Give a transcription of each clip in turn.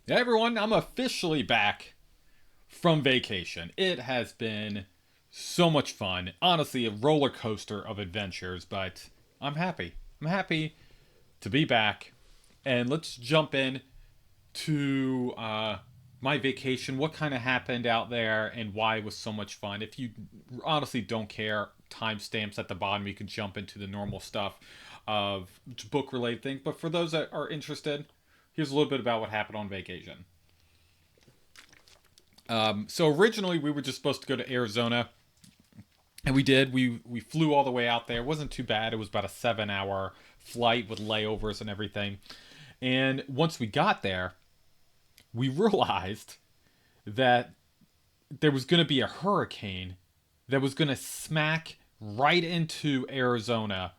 Yeah, everyone, I'm officially back from vacation. It has been so much fun. Honestly, a roller coaster of adventures, but I'm happy. I'm happy to be back. And let's jump in to my vacation, what kind of happened out there, and why it was so much fun. If you honestly don't care, timestamps at the bottom, you can jump into the normal stuff of book related things. But for those that are interested, here's a little bit about what happened on vacation. So originally we were just supposed to go to Arizona, and we did. We flew all the way out there. It wasn't too bad. It was about a 7 hour flight with layovers and everything. And once we got there, we realized that there was going to be a hurricane that was going to smack right into Arizona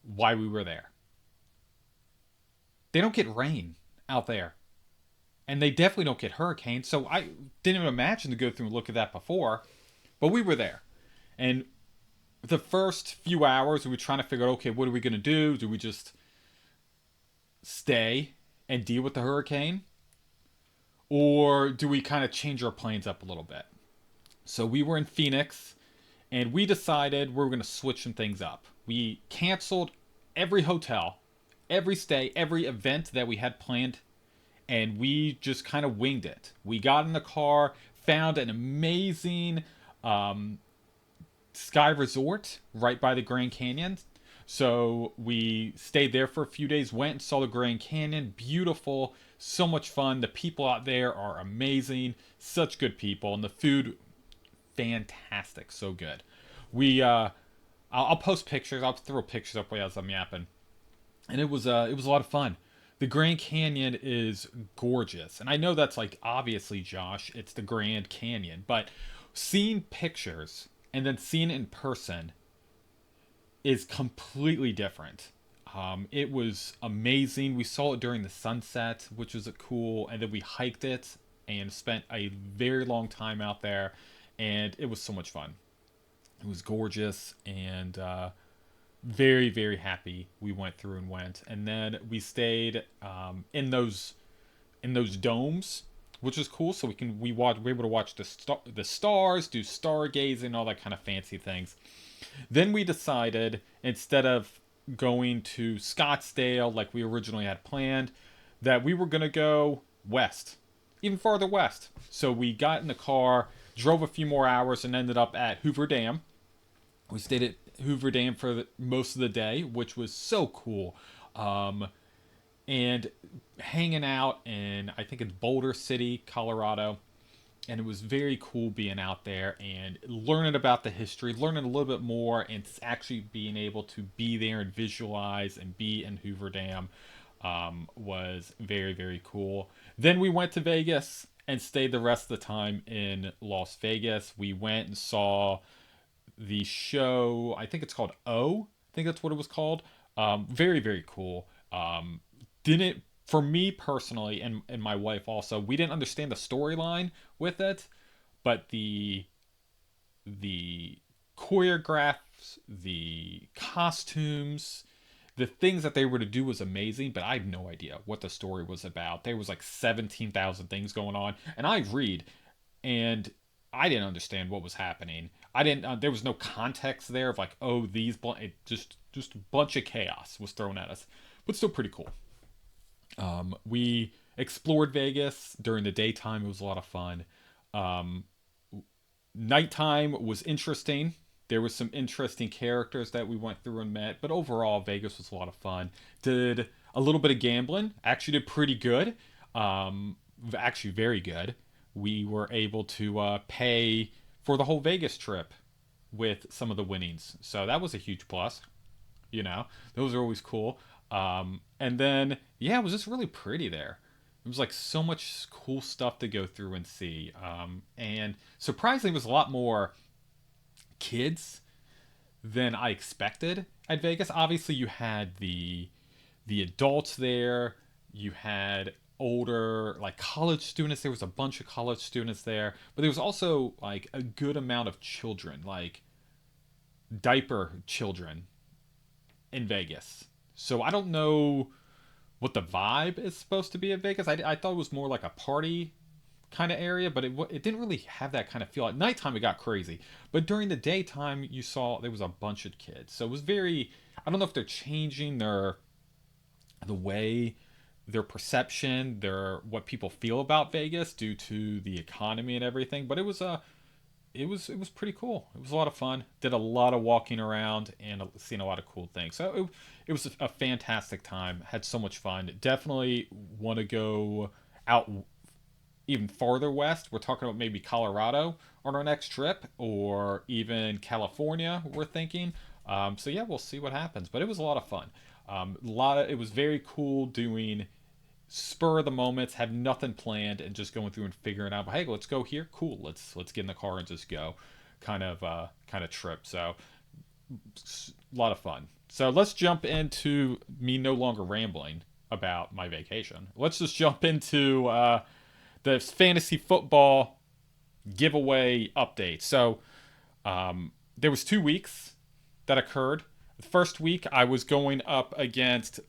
while we were there. They don't get rain out there, and they definitely don't get hurricanes. So I didn't even imagine to go through and look at that before, but we were there. And the first few hours, we were trying to figure out, okay, what are we going to do? Do we just stay and deal with the hurricane? Or do we kind of change our plans up a little bit? So we were in Phoenix, and we decided we were going to switch some things up. We canceled every hotel, every stay, every event that we had planned, and we just kind of winged it. We got in the car, found an amazing ski resort right by the Grand Canyon. So we stayed there for a few days, went and saw the Grand Canyon. Beautiful, so much fun. The people out there are amazing, such good people, and the food, fantastic, so good. We, I'll post pictures. I'll throw pictures up as I'm yapping, and it was a lot of fun. The Grand Canyon is gorgeous, and I know that's like obviously Josh, it's the Grand Canyon, but seeing pictures and then seeing it in person is completely different. It was amazing. We saw it during the sunset, which was a cool, and then we hiked it and spent a very long time out there, and it was so much fun. It was gorgeous, and very very happy we went through and went. And then we stayed in those domes, which is cool. So we were able to watch the stars, do stargazing, all that kind of fancy things. Then we decided, instead of going to Scottsdale like we originally had planned, that we were going to go west, even farther west. So we got in the car, drove a few more hours, and ended up at Hoover Dam. We stayed at Hoover Dam for most of the day, which was so cool. Um, and hanging out in, I think it's Boulder City, Colorado, and it was very cool being out there and learning about the history, learning a little bit more, and actually being able to be there and visualize and be in Hoover Dam was very very cool. Then we went to Vegas and stayed the rest of the time in Las Vegas. We went and saw the show. I think it's called O. I think that's what it was called. Very very cool. Didn't For me personally, and my wife also, we didn't understand the storyline with it, but the choreographs, the costumes, the things that they were to do was amazing, but I had no idea what the story was about. There was like 17,000 things going on, and I read, and I didn't understand what was happening. I didn't. There was no context there of like, oh, it just a bunch of chaos was thrown at us, but still pretty cool. We explored Vegas during the daytime. It was a lot of fun. Um, Nighttime was interesting. There was some interesting characters that we went through and met, but overall, Vegas was a lot of fun. Did a little bit of gambling. Actually, did pretty good. Actually, very good. We were able to pay for the whole Vegas trip with some of the winnings, so that was a huge plus. Those are always cool. And then, yeah, it was just really pretty there. It was like so much cool stuff to go through and see. And surprisingly, it was a lot more kids than I expected at Vegas. Obviously, you had the adults there. You had older like college students. There was a bunch of college students there, but there was also like a good amount of children, like diaper children in Vegas. So I don't know what the vibe is supposed to be of Vegas. I thought it was more like a party kind of area, but it didn't really have that kind of feel. At nighttime, it got crazy, but during the daytime, you saw there was a bunch of kids. So it was very. I don't know if they're changing the way their perception, their what people feel about Vegas due to the economy and everything. But it was pretty cool. It was a lot of fun. Did a lot of walking around and seen a lot of cool things. So it was a fantastic time. Had so much fun. Definitely want to go out even farther west. We're talking about maybe Colorado on our next trip, or even California. We're thinking. So yeah, we'll see what happens. But it was a lot of fun. It was very cool doing spur of the moments, have nothing planned, and just going through and figuring out, hey, let's go here. Cool. Let's get in the car and just go. Kind of trip. So a lot of fun. So let's jump into me no longer rambling about my vacation. Let's just jump into the fantasy football giveaway update. So there was 2 weeks that occurred. The first week I was going up against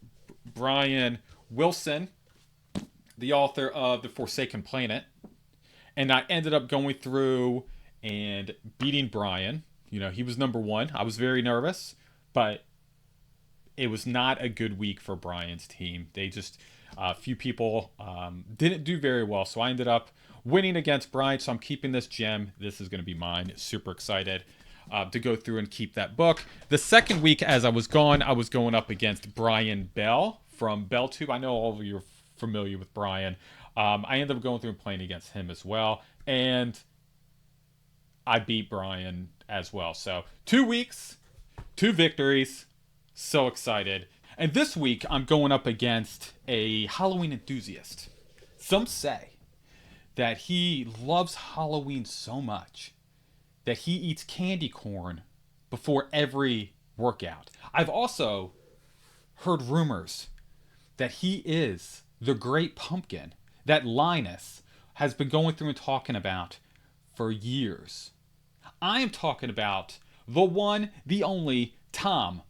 Brian Wilson, the author of The Forsaken Planet, and I ended up going through and beating Brian. He was number one. I was very nervous, but it was not a good week for Brian's team. They just a few people didn't do very well, so I ended up winning against Brian. So I'm keeping this gem. This is going to be mine. Super excited to go through and keep that book. The second week, as I was gone, I was going up against Brian Bell from BookTube. I know all of you are familiar with Brian. I ended up going through and playing against him as well, and I beat Brian as well. So 2 weeks, 2 victories. So excited. And this week, I'm going up against a Halloween enthusiast. Some say that he loves Halloween so much that he eats candy corn before every workout. I've also heard rumors that he is the great pumpkin that Linus has been going through and talking about for years. I am talking about the one, the only Tom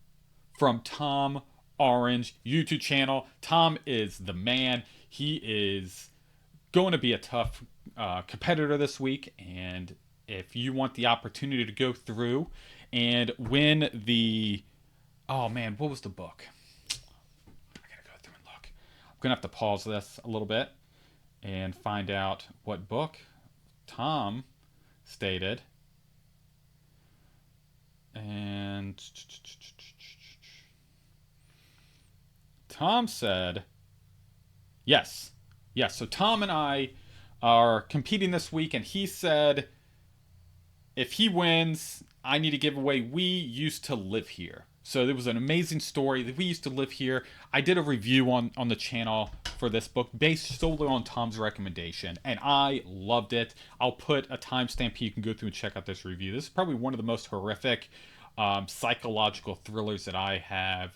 from Tom Orange YouTube channel. Tom is the man. He is going to be a tough competitor this week, and if you want the opportunity to go through and win the what was the book? I gotta go through and look. I'm gonna have to pause this a little bit and find out what book Tom stated. And Tom said, yes. So Tom and I are competing this week, and he said, if he wins, I need to give away We Used to Live Here. So there was an amazing story that We Used to Live Here. I did a review on the channel for this book based solely on Tom's recommendation, and I loved it. I'll put a timestamp here. You can go through and check out this review. This is probably one of the most horrific psychological thrillers that I have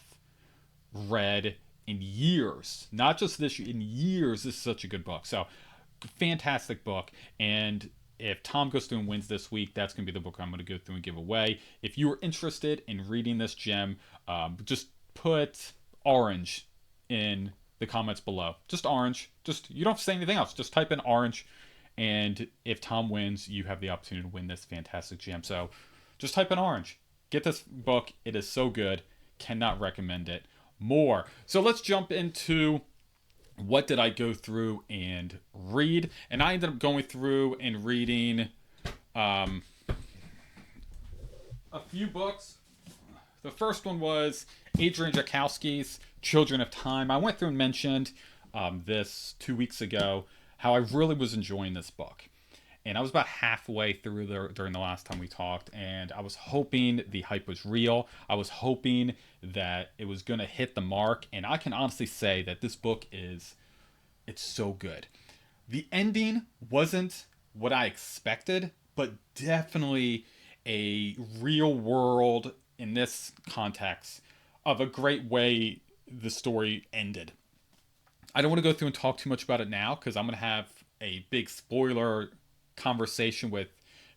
read in years. Not just this year, in years. This is such a good book. So, fantastic book. And if Tom goes through and wins this week, that's going to be the book I'm going to go through and give away. If you are interested in reading this gem, just put orange in the comments below. Just orange. You don't have to say anything else. Just type in orange. And if Tom wins, you have the opportunity to win this fantastic gem. So just type in orange. Get this book. It is so good. Cannot recommend it more. So let's jump into what did I go through and read. And I ended up going through and reading a few books. The first one was Adrian Jakowski's Children of Time. I went through and mentioned this 2 weeks ago, how I really was enjoying this book. And I was about halfway through during the last time we talked, and I was hoping the hype was real. I was hoping that it was going to hit the mark, and I can honestly say that this book it's so good. The ending wasn't what I expected, but definitely a real world, in this context, of a great way the story ended. I don't want to go through and talk too much about it now, because I'm going to have a big spoiler conversation with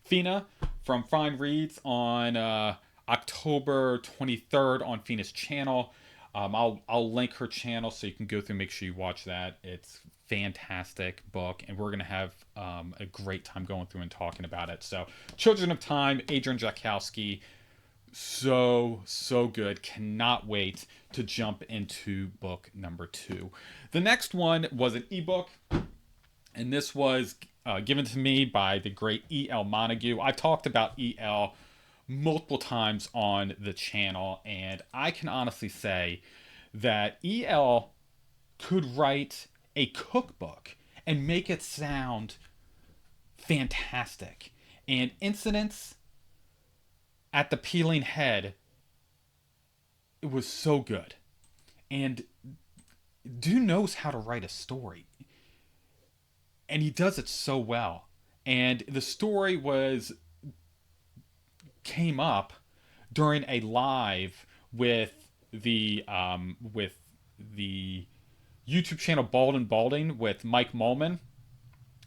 Fina from Fine Reads on October 23rd on Fina's channel. I'll link her channel so you can go through, make sure you watch that. It's fantastic book, and we're gonna have a great time going through and talking about it. So, Children of Time, Adrian Jakowski, so good. Cannot wait to jump into book number 2. The next one was an ebook, and this was given to me by the great E.L. Montague. I've talked about E.L. multiple times on the channel, and I can honestly say that E.L. could write a cookbook and make it sound fantastic. And Incidents at the Peeling Head, it was so good. And dude knows how to write a story. And he does it so well. And the story came up during a live with the YouTube channel Balding with Mike Mullman,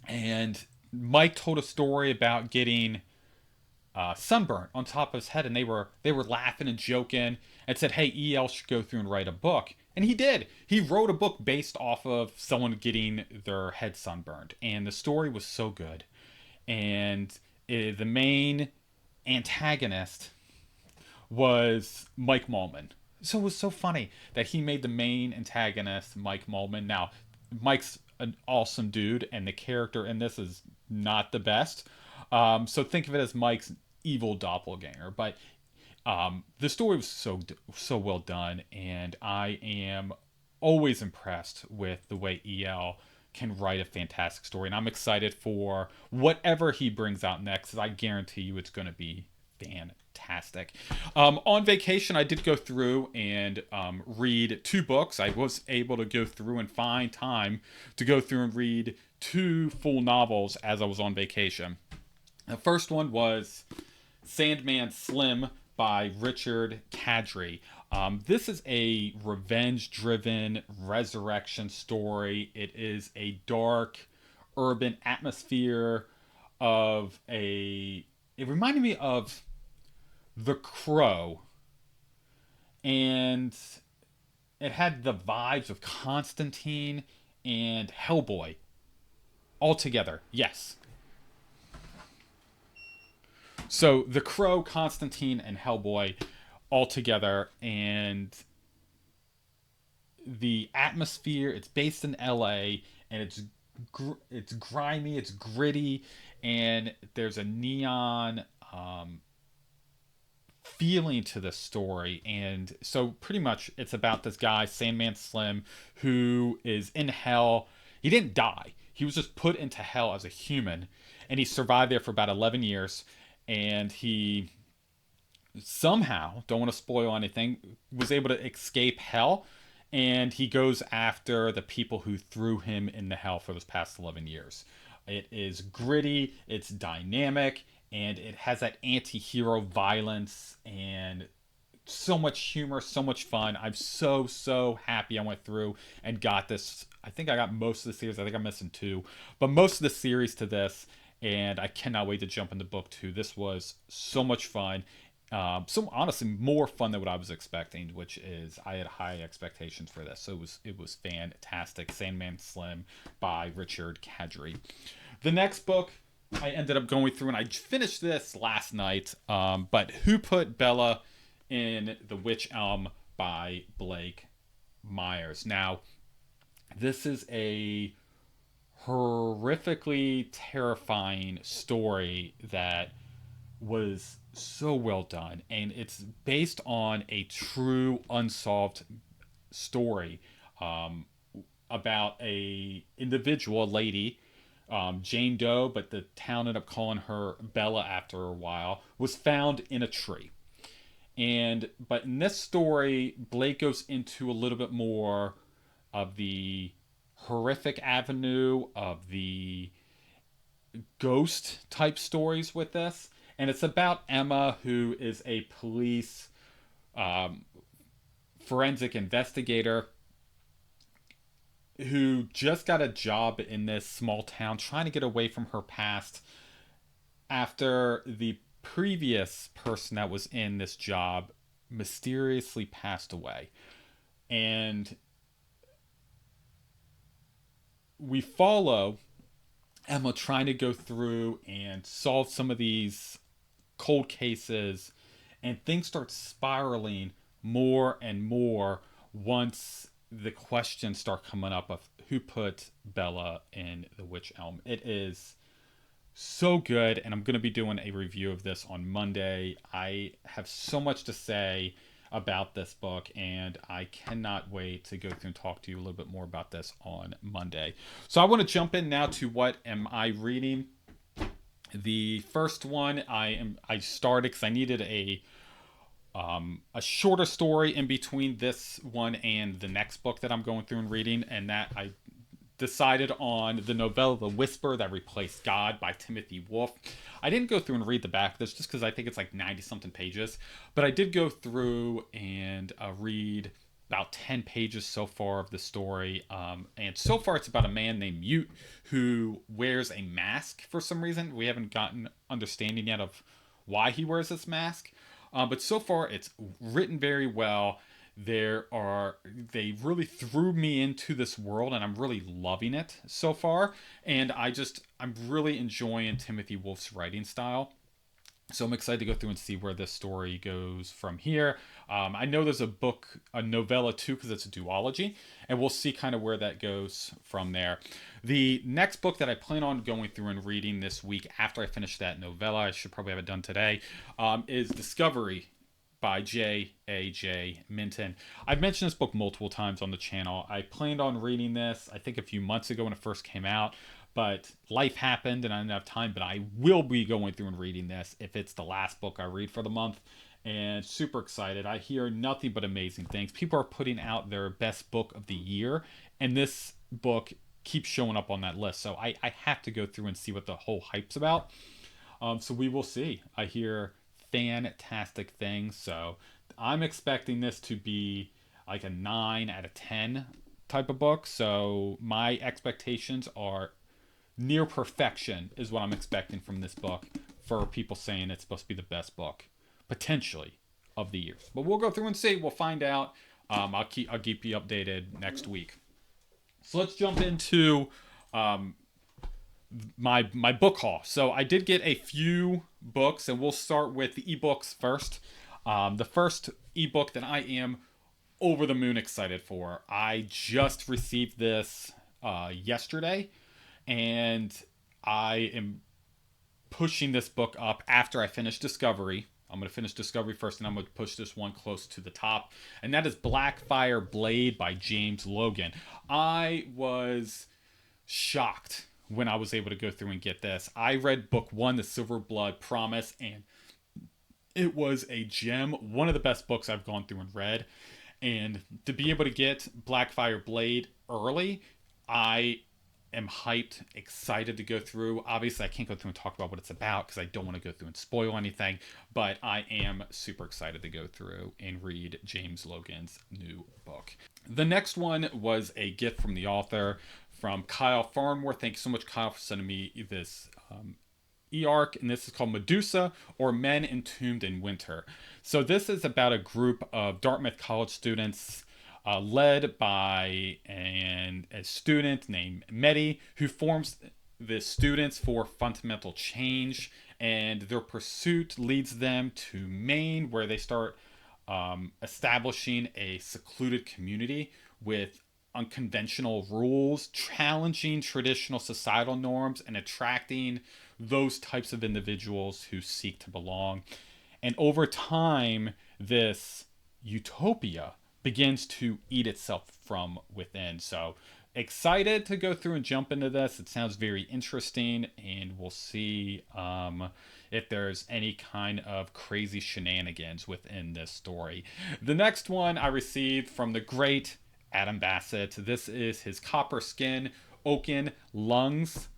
and Mike told a story about getting sunburnt on top of his head, and they were laughing and joking, and said, "Hey, EL should go through and write a book," and he did. He wrote a book based off of someone getting their head sunburned, and the story was so good, and the main antagonist was Mike Mullman. So it was so funny that he made the main antagonist Mike Mullman. Now, Mike's an awesome dude, and the character in this is not the best. So think of it as Mike's evil doppelganger. But the story was so well done, and I am always impressed with the way EL can write a fantastic story, and I'm excited for whatever he brings out next. I guarantee you, it's going to be fantastic. On vacation, I did go through and read 2 books. I was able to go through and find time to go through and read 2 full novels as I was on vacation. The first one was Sandman Slim by Richard Kadrey. This is a revenge-driven resurrection story. It is a dark, urban atmosphere of a... It reminded me of The Crow, and it had the vibes of Constantine and Hellboy all together. Yes. So The Crow, Constantine, and Hellboy all together, and the atmosphere. It's based in L.A. and it's grimy, it's gritty, and there's a neon feeling to the story. And so pretty much it's about this guy, Sandman Slim, who is in hell. He didn't die. He was just put into hell as a human, and he survived there for about 11 years. And he somehow, don't want to spoil anything, was able to escape hell. And he goes after the people who threw him in the hell for those past 11 years. It is gritty, it's dynamic, and it has that anti-hero violence and so much humor, so much fun. I'm so happy I went through and got this. I think I got most of the series. I think I'm missing 2, but most of the series to this, and I cannot wait to jump into book 2. This was so much fun. So honestly, more fun than what I was expecting, which is I had high expectations for this. So it was fantastic. Sandman Slim by Richard Kadrey. The next book I ended up going through, and I finished this last night, but Who Put Bella in the Witch Elm by Blake Myers. Now, this is a horrifically terrifying story that was so well done, and it's based on a true unsolved story about a individual, a lady, Jane Doe, but the town ended up calling her Bella after a while, was found in a tree. But in this story, Blake goes into a little bit more of the horrific avenue of the ghost type stories with this. And it's about Emma, who is a police forensic investigator who just got a job in this small town trying to get away from her past after the previous person that was in this job mysteriously passed away. And we follow Emma trying to go through and solve some of these cold cases, and things start spiraling more and more once the questions start coming up of who put Bella in the witch elm. It is so good, and I'm going to be doing a review of this on Monday. I have so much to say about this book, and I cannot wait to go through and talk to you a little bit more about this on Monday. So I want to jump in now to what am I reading. The first one I started because I needed a shorter story in between this one and the next book that I'm going through and reading, and that I decided on the novella The Whisper that replaced God by Timothy Wolfe. I didn't go through and read the back of this just because I think it's like 90 something pages, but I did go through and read about 10 pages so far of the story. And so far it's about a man named Mute who wears a mask for some reason. We haven't gotten understanding yet of why he wears this mask. But so far it's written very well. They really threw me into this world, and I'm really loving it so far. And I'm really enjoying Timothy Wolfe's writing style. So I'm excited to go through and see where this story goes from here. I know there's a novella too, because it's a duology, and we'll see kind of where that goes from there. The next book that I plan on going through and reading this week after I finish that novella, I should probably have it done today, is Discovery by J.A.J. Minton. I've mentioned this book multiple times on the channel. I planned on reading this, I think, a few months ago when it first came out, but life happened and I didn't have time. But I will be going through and reading this if it's the last book I read for the month, and super excited. I hear nothing but amazing things. People are putting out their best book of the year, and this book keeps showing up on that list. So I have to go through and see what the whole hype's about. So we will see. I hear fantastic things, so I'm expecting this to be like a 9 out of 10 type of book. So my expectations are near perfection is what I'm expecting from this book, for people saying it's supposed to be the best book potentially of the year. But we'll go through and see. We'll find out. I'll keep you updated next week. So let's jump into my book haul. So I did get a few books, and we'll start with the ebooks first. The first ebook that I am over the moon excited for. I just received this yesterday, and I am pushing this book up after I finish Discovery. I'm going to finish Discovery first, and I'm going to push this one close to the top. And that is Blackfire Blade by James Logan. I was shocked when I was able to go through and get this. I read book 1, The Silver Blood Promise, and it was a gem. One of the best books I've gone through and read. And to be able to get Blackfire Blade early, I am hyped, excited to go through. Obviously, I can't go through and talk about what it's about because I don't want to go through and spoil anything, but I am super excited to go through and read James Logan's new book. The next one was a gift from the author, from Kyle Farnmore. Thank you so much, Kyle, for sending me this e-arc, and this is called Medusa, or Men Entombed in Winter. So this is about a group of Dartmouth College students led by a student named Mehdi, who forms the Students for Fundamental Change, and their pursuit leads them to Maine, where they start establishing a secluded community with unconventional rules, challenging traditional societal norms, and attracting those types of individuals who seek to belong. And over time, this utopia begins to eat itself from within. So excited to go through and jump into this. It sounds very interesting, and we'll see if there's any kind of crazy shenanigans within this story. The next one I received from the great Adam Bassett. This is his Copper Skin, Oaken Lungs.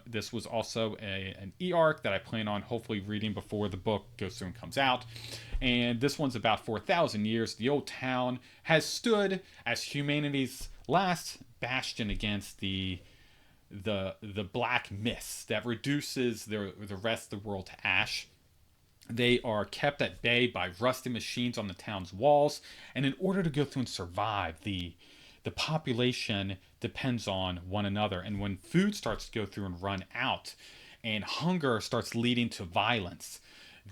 This was also an e-arc that I plan on hopefully reading before the book goes through and comes out. And this one's about 4,000 years. The old town has stood as humanity's last bastion against the black mist that reduces the rest of the world to ash. They are kept at bay by rusty machines on the town's walls, and in order to go through and survive, the population depends on one another. And when food starts to go through and run out, and hunger starts leading to violence,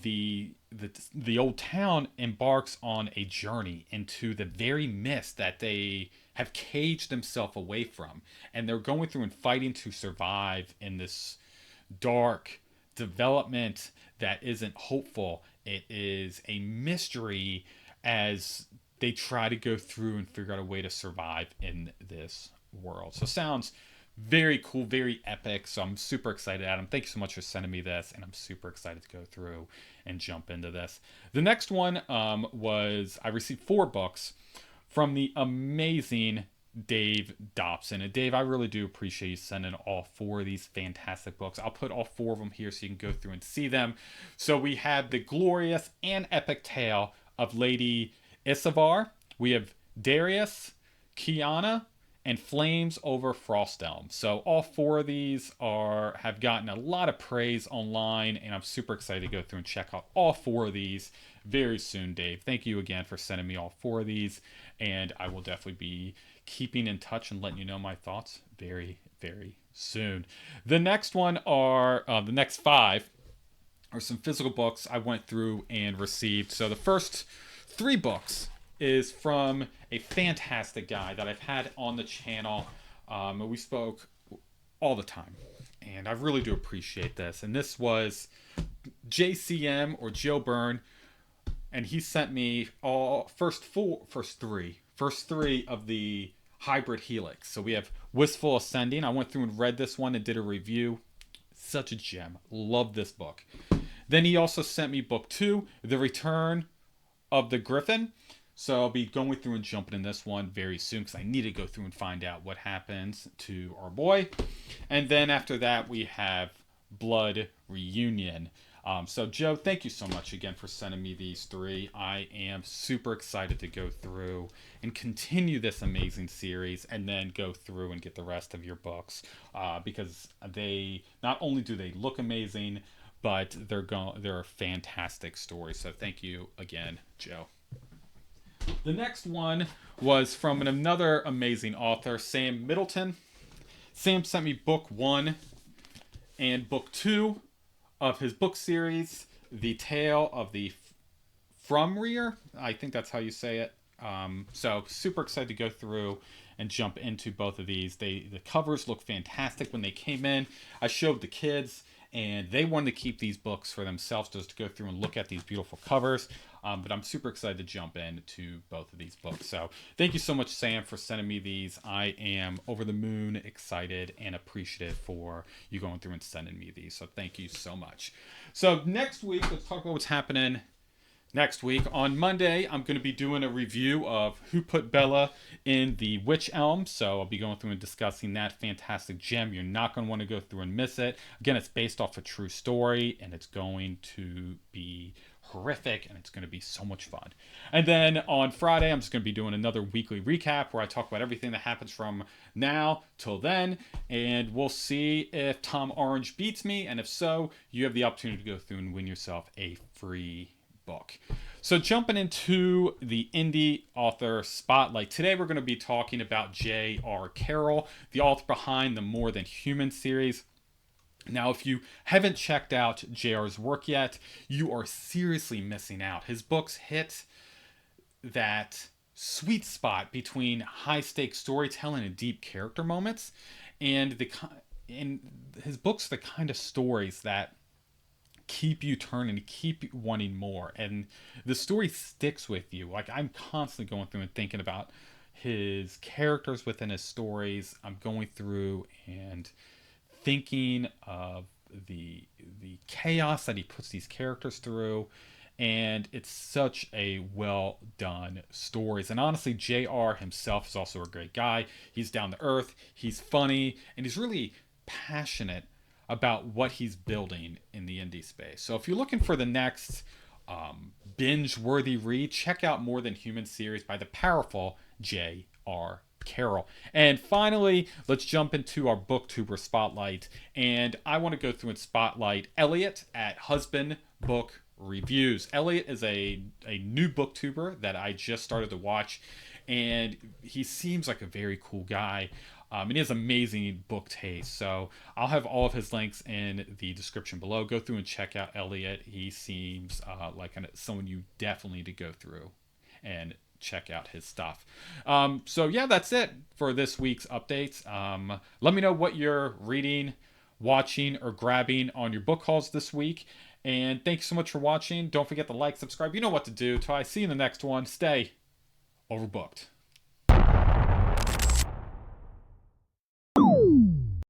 the old town embarks on a journey into the very mist that they have caged themselves away from, and they're going through and fighting to survive in this dark development that isn't hopeful. It is a mystery as they try to go through and figure out a way to survive in this world. So sounds very cool, very epic. So I'm super excited, Adam. Thank you so much for sending me this, and I'm super excited to go through and jump into this. The next one was I received 4 books from the amazing Dave Dobson. And Dave, I really do appreciate you sending all 4 of these fantastic books. I'll put all 4 of them here so you can go through and see them. So we have The Glorious and Epic Tale of Lady Isavar. We have Darius, Kiana, and Flames Over Frostelm. So all 4 of these have gotten a lot of praise online, and I'm super excited to go through and check out all 4 of these very soon, Dave. Thank you again for sending me all 4 of these, and I will definitely be keeping in touch and letting you know my thoughts very, very soon. The next one are the next 5 are some physical books I went through and received. So the first 3 books is from a fantastic guy that I've had on the channel. We spoke all the time, and I really do appreciate this. And this was JCM, or Joe Byrne, and he sent me first 3 of the Hybrid Helix. So we have Wistful Ascending. I went through and read this one and did a review. Such a gem. Love this book. Then he also sent me book 2, The Return of the Griffin. So I'll be going through and jumping in this one very soon because I need to go through and find out what happens to our boy. And then after that, we have Blood Reunion. So Joe, thank you so much again for sending me these 3. I am super excited to go through and continue this amazing series, and then go through and get the rest of your books because they not only do they look amazing, but they're fantastic stories. So thank you again, Joe. The next one was from another amazing author, Sam Middleton. Sam sent me book 1 and book 2 of his book series, The Tale of the Frumreer. I think that's how you say it. So super excited to go through and jump into both of these. The covers look fantastic. When they came in, I showed the kids, and they wanted to keep these books for themselves just to go through and look at these beautiful covers. But I'm super excited to jump into both of these books. So thank you so much, Sam, for sending me these. I am over the moon excited and appreciative for you going through and sending me these. So thank you so much. So next week, let's talk about what's happening next week. On Monday, I'm going to be doing a review of Who Put Bella in the Witch Elm. So I'll be going through and discussing that fantastic gem. You're not going to want to go through and miss it. Again, it's based off a true story, and it's going to be horrific, and it's going to be so much fun. And then on Friday, I'm just going to be doing another weekly recap where I talk about everything that happens from now till then, and we'll see if Tom Orange beats me, and if so, you have the opportunity to go through and win yourself a free book. So jumping into the indie author spotlight, today we're going to be talking about J.R. Carroll, the author behind the More Than Human series. Now, if you haven't checked out JR's work yet, you are seriously missing out. His books hit that sweet spot between high-stakes storytelling and deep character moments, and his books are the kind of stories that keep you turning, keep you wanting more, and the story sticks with you. Like, I'm constantly going through and thinking about his characters within his stories. I'm going through and thinking of the chaos that he puts these characters through, and it's such a well done stories. And honestly, JR himself is also a great guy. He's down to earth, he's funny, and he's really passionate about what he's building in the indie space. So if you're looking for the next binge worthy read, check out More Than Human series by the powerful J.R. Carroll. And finally, let's jump into our BookTuber Spotlight. And I want to go through and spotlight Elliot at Husband Book reviews. Elliot is a new booktuber that I just started to watch, and he seems like a very cool guy. And he has amazing book taste. So I'll have all of his links in the description below. Go through and check out Elliot. He seems like someone you definitely need to go through and check out his stuff. So yeah, that's it for this week's updates. Let me know what you're reading, watching, or grabbing on your book hauls this week. And thanks so much for watching. Don't forget to like, subscribe. You know what to do. Till I see you in the next one. Stay overbooked.